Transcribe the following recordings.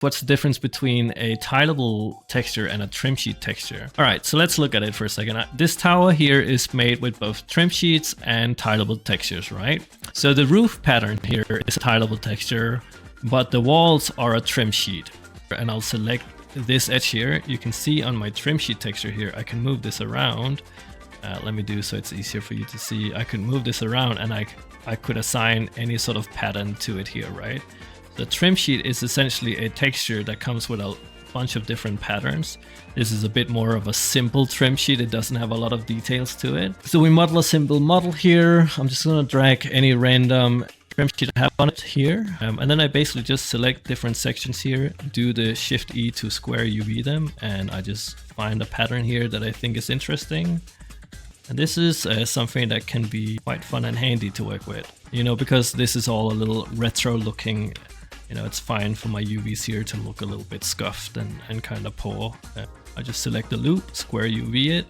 What's the difference between a tileable texture and a trim sheet texture? All right, so let's look at it for a second. This tower here is made with both trim sheets and tileable textures, right? So the roof pattern here is a tileable texture, but the walls are a trim sheet. And I'll select this edge here. You can see on my trim sheet texture here, I can move this around. Let me do so it's easier for you to see. I could move this around and I could assign any sort of pattern to it here, right? The trim sheet is essentially a texture that comes with a bunch of different patterns. This is a bit more of a simple trim sheet. It doesn't have a lot of details to it. So we model a simple model here. I'm just gonna drag any random trim sheet I have on it here. And then I basically just select different sections here, do the Shift+E to square UV them, and I just find a pattern here that I think is interesting. And this is something that can be quite fun and handy to work with, you know, because this is all a little retro looking. You know, it's fine for my UVs here to look a little bit scuffed and kind of poor. I just select the loop, square UV it,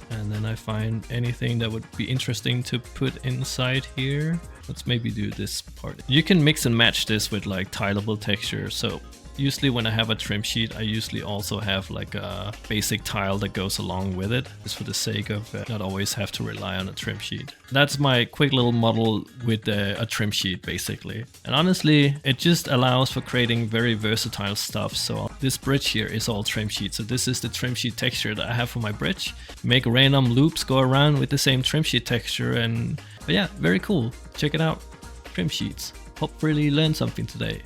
and then I find anything that would be interesting to put inside here. Let's maybe do this part. You can mix and match this with like tileable texture. So usually when I have a trim sheet, I usually also have like a basic tile that goes along with it, just for the sake of not always have to rely on a trim sheet. That's my quick little model with a trim sheet basically. And honestly, it just allows for creating very versatile stuff. So this bridge here is all trim sheet. So this is the trim sheet texture that I have for my bridge. Make random loops go around with the same trim sheet texture, but yeah, very cool. Check it out. Trim sheets. Hope really learned something today.